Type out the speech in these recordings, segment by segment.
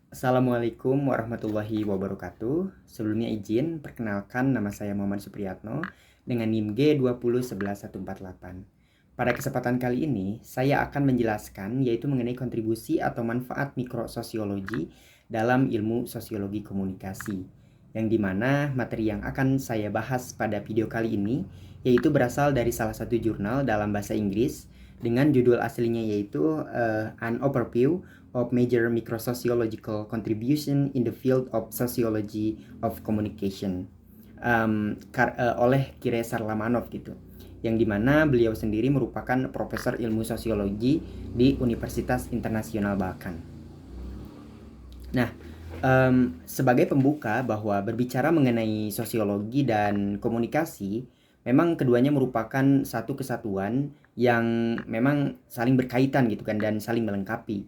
Assalamualaikum warahmatullahi wabarakatuh. Sebelumnya izin perkenalkan, nama saya Muhammad Supriyatno dengan NIM G2011148. Pada kesempatan kali ini, saya akan menjelaskan yaitu mengenai kontribusi atau manfaat mikrososiologi dalam ilmu sosiologi komunikasi. Yang dimana materi yang akan saya bahas pada video kali ini yaitu berasal dari salah satu jurnal dalam bahasa Inggris dengan judul aslinya yaitu An Overview of Major Microsociological Contribution in the Field of Sociology of Communication oleh Kire Sarlamanov gitu, yang dimana beliau sendiri merupakan profesor ilmu sosiologi di Universitas Internasional Balkan. Nah, sebagai pembuka bahwa berbicara mengenai sosiologi dan komunikasi, memang keduanya merupakan satu kesatuan yang memang saling berkaitan gitu kan dan saling melengkapi.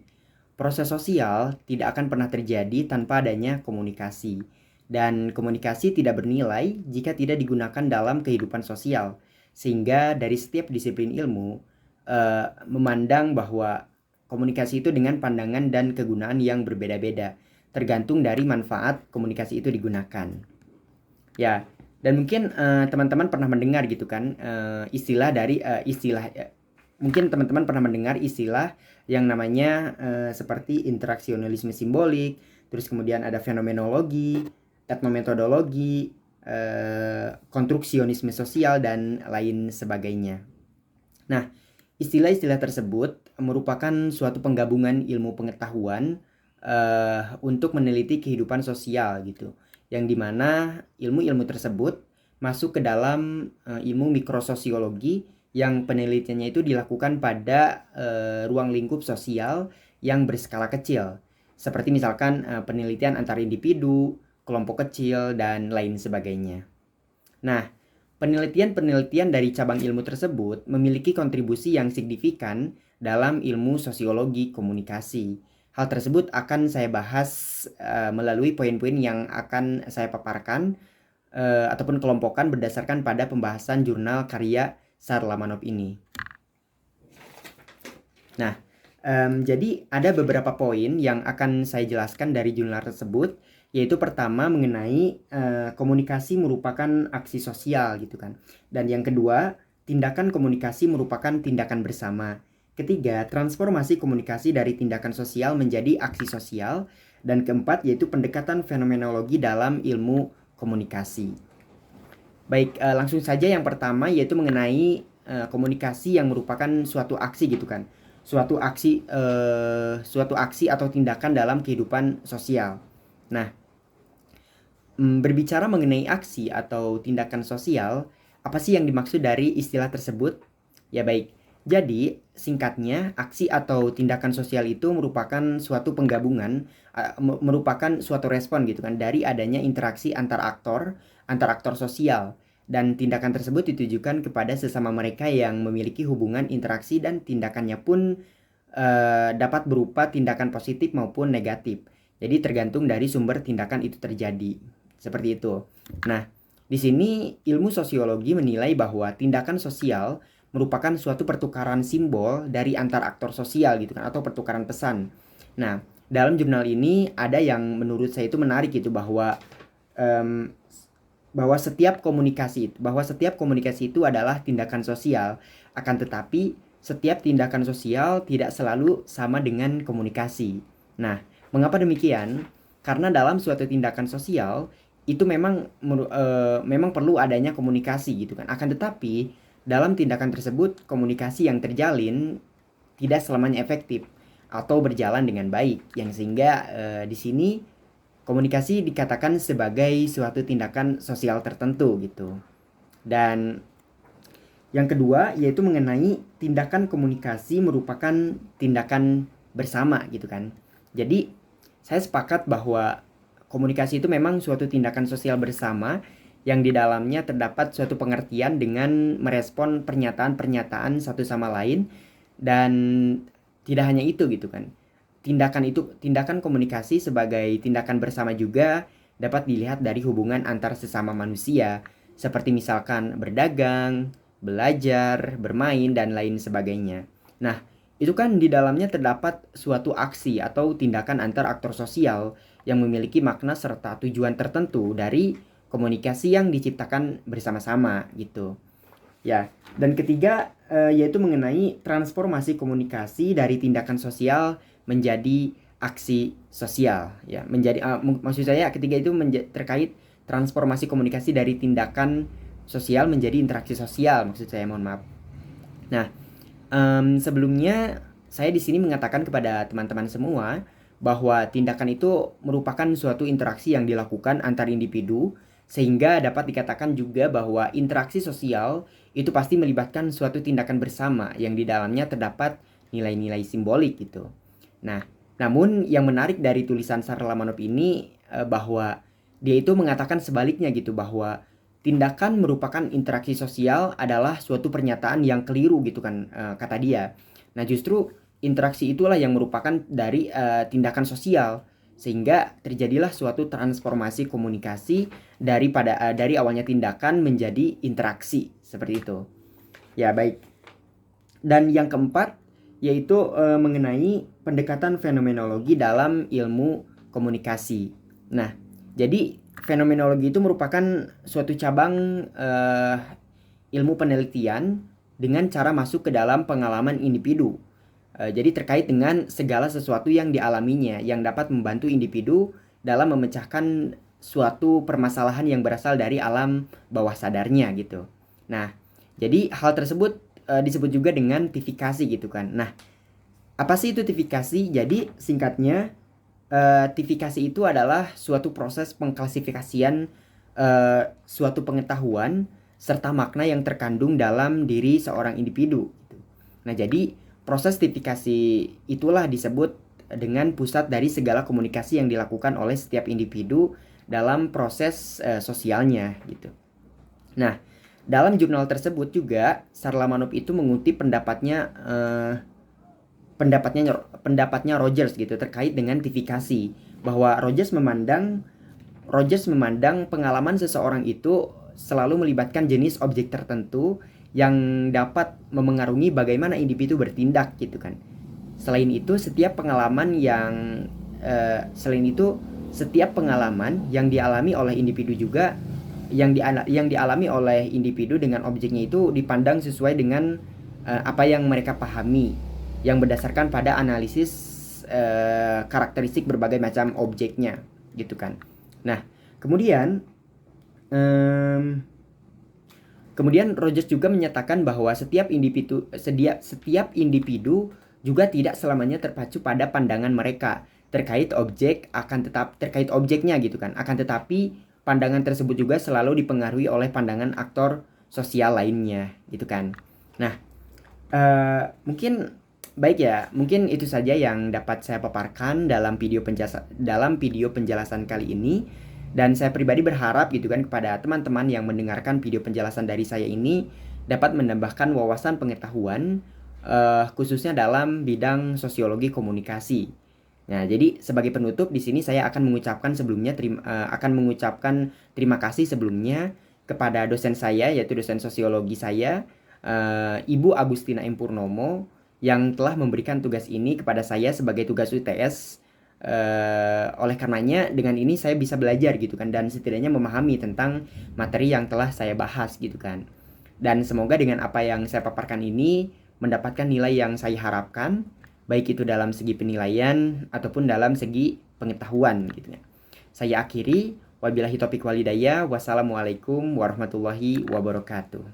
Proses sosial tidak akan pernah terjadi tanpa adanya komunikasi. Dan komunikasi tidak bernilai jika tidak digunakan dalam kehidupan sosial. Sehingga dari setiap disiplin ilmu memandang bahwa komunikasi itu dengan pandangan dan kegunaan yang berbeda-beda, tergantung dari manfaat komunikasi itu digunakan. Ya, dan mungkin teman-teman pernah mendengar gitu kan mungkin teman-teman pernah mendengar istilah yang namanya seperti interaksionalisme simbolik, terus kemudian ada fenomenologi, etnometodologi, konstruksionisme sosial dan lain sebagainya. Nah, istilah-istilah tersebut merupakan suatu penggabungan ilmu pengetahuan untuk meneliti kehidupan sosial gitu, yang dimana ilmu-ilmu tersebut masuk ke dalam ilmu mikrososiologi yang penelitiannya itu dilakukan pada ruang lingkup sosial yang berskala kecil, seperti misalkan penelitian antar individu, kelompok kecil, dan lain sebagainya. Nah, penelitian-penelitian dari cabang ilmu tersebut memiliki kontribusi yang signifikan dalam ilmu sosiologi komunikasi. Hal tersebut akan saya bahas melalui poin-poin yang akan saya paparkan ataupun kelompokkan berdasarkan pada pembahasan jurnal karya Sarlamanov ini. Nah, jadi ada beberapa poin yang akan saya jelaskan dari jurnal tersebut, yaitu pertama mengenai komunikasi merupakan aksi sosial gitu kan. Dan yang kedua, tindakan komunikasi merupakan tindakan bersama. Ketiga, transformasi komunikasi dari tindakan sosial menjadi aksi sosial. Dan keempat, yaitu pendekatan fenomenologi dalam ilmu komunikasi. Baik, langsung saja yang pertama yaitu mengenai komunikasi yang merupakan suatu aksi gitu kan. Suatu aksi atau tindakan dalam kehidupan sosial. Nah, berbicara mengenai aksi atau tindakan sosial, apa sih yang dimaksud dari istilah tersebut? Ya baik, jadi singkatnya aksi atau tindakan sosial itu merupakan suatu penggabungan, merupakan suatu respon gitu kan dari adanya interaksi antar aktor sosial, dan tindakan tersebut ditujukan kepada sesama mereka yang memiliki hubungan interaksi, dan tindakannya pun dapat berupa tindakan positif maupun negatif. Jadi tergantung dari sumber tindakan itu terjadi. Seperti itu. Nah, di sini ilmu sosiologi menilai bahwa tindakan sosial merupakan suatu pertukaran simbol dari antar aktor sosial gitu kan, atau pertukaran pesan. Nah, dalam jurnal ini ada yang menurut saya itu menarik gitu, bahwa setiap komunikasi itu adalah tindakan sosial. Akan tetapi setiap tindakan sosial tidak selalu sama dengan komunikasi. Nah, mengapa demikian? Karena dalam suatu tindakan sosial itu memang perlu adanya komunikasi gitu kan. Akan tetapi dalam tindakan tersebut komunikasi yang terjalin tidak selamanya efektif atau berjalan dengan baik, yang sehingga di sini komunikasi dikatakan sebagai suatu tindakan sosial tertentu gitu. Dan yang kedua yaitu mengenai tindakan komunikasi merupakan tindakan bersama gitu kan. Jadi saya sepakat bahwa komunikasi itu memang suatu tindakan sosial bersama yang di dalamnya terdapat suatu pengertian dengan merespon pernyataan-pernyataan satu sama lain. Dan tidak hanya itu gitu kan. Tindakan komunikasi sebagai tindakan bersama juga dapat dilihat dari hubungan antar sesama manusia, seperti misalkan berdagang, belajar, bermain, dan lain sebagainya. Nah, itu kan di dalamnya terdapat suatu aksi atau tindakan antar aktor sosial yang memiliki makna serta tujuan tertentu dari komunikasi yang diciptakan bersama-sama gitu. Ya, dan ketiga yaitu mengenai transformasi komunikasi dari tindakan sosial menjadi aksi sosial. Ya, menjadi maksud saya ketiga itu terkait transformasi komunikasi dari tindakan sosial menjadi interaksi sosial, maksud saya, mohon maaf. Nah, sebelumnya saya di sini mengatakan kepada teman-teman semua bahwa tindakan itu merupakan suatu interaksi yang dilakukan antar individu, sehingga dapat dikatakan juga bahwa interaksi sosial itu pasti melibatkan suatu tindakan bersama yang di dalamnya terdapat nilai-nilai simbolik gitu. Nah, namun yang menarik dari tulisan Sarla Manop ini bahwa dia itu mengatakan sebaliknya gitu, bahwa tindakan merupakan interaksi sosial adalah suatu pernyataan yang keliru gitu kan, kata dia. Nah, justru interaksi itulah yang merupakan dari tindakan sosial, sehingga terjadilah suatu transformasi komunikasi dari awalnya tindakan menjadi interaksi seperti itu. Ya, baik. Dan yang keempat yaitu mengenai pendekatan fenomenologi dalam ilmu komunikasi. Nah, jadi fenomenologi itu merupakan suatu cabang ilmu penelitian dengan cara masuk ke dalam pengalaman individu. Jadi terkait dengan segala sesuatu yang dialaminya yang dapat membantu individu dalam memecahkan suatu permasalahan yang berasal dari alam bawah sadarnya gitu. Nah, jadi hal tersebut disebut juga dengan tifikasi gitu kan. Nah, apa sih itu tifikasi? Jadi singkatnya, tifikasi itu adalah suatu proses pengklasifikasian suatu pengetahuan serta makna yang terkandung dalam diri seorang individu. Nah, jadi proses tifikasi itulah disebut dengan pusat dari segala komunikasi yang dilakukan oleh setiap individu dalam proses sosialnya gitu. Nah, dalam jurnal tersebut juga Sarla Manop itu mengutip pendapatnya Rogers gitu terkait dengan tifikasi, bahwa Rogers memandang pengalaman seseorang itu selalu melibatkan jenis objek tertentu yang dapat memengaruhi bagaimana individu bertindak gitu kan. Selain itu setiap pengalaman yang dialami oleh individu juga yang dialami oleh individu dengan objeknya itu dipandang sesuai dengan apa yang mereka pahami, yang berdasarkan pada analisis karakteristik berbagai macam objeknya gitu kan. Nah, kemudian Rogers juga menyatakan bahwa setiap individu juga tidak selamanya terpacu pada pandangan mereka terkait objeknya gitu kan. Akan tetapi pandangan tersebut juga selalu dipengaruhi oleh pandangan aktor sosial lainnya gitu kan. Nah, mungkin itu saja yang dapat saya paparkan dalam video penjelasan kali ini. Dan saya pribadi berharap gitu kan kepada teman-teman yang mendengarkan video penjelasan dari saya ini dapat menambahkan wawasan pengetahuan khususnya dalam bidang sosiologi komunikasi. Nah, jadi sebagai penutup di sini saya akan mengucapkan terima kasih sebelumnya kepada dosen saya, yaitu dosen sosiologi saya, Ibu Agustina M. Purnomo, yang telah memberikan tugas ini kepada saya sebagai tugas UTS. Oleh karenanya dengan ini saya bisa belajar gitu kan, dan setidaknya memahami tentang materi yang telah saya bahas gitu kan. Dan semoga dengan apa yang saya paparkan ini mendapatkan nilai yang saya harapkan, baik itu dalam segi penilaian ataupun dalam segi pengetahuan gitu ya. Saya akhiri, wabillahi taufiq walhidayah, wassalamualaikum warahmatullahi wabarakatuh.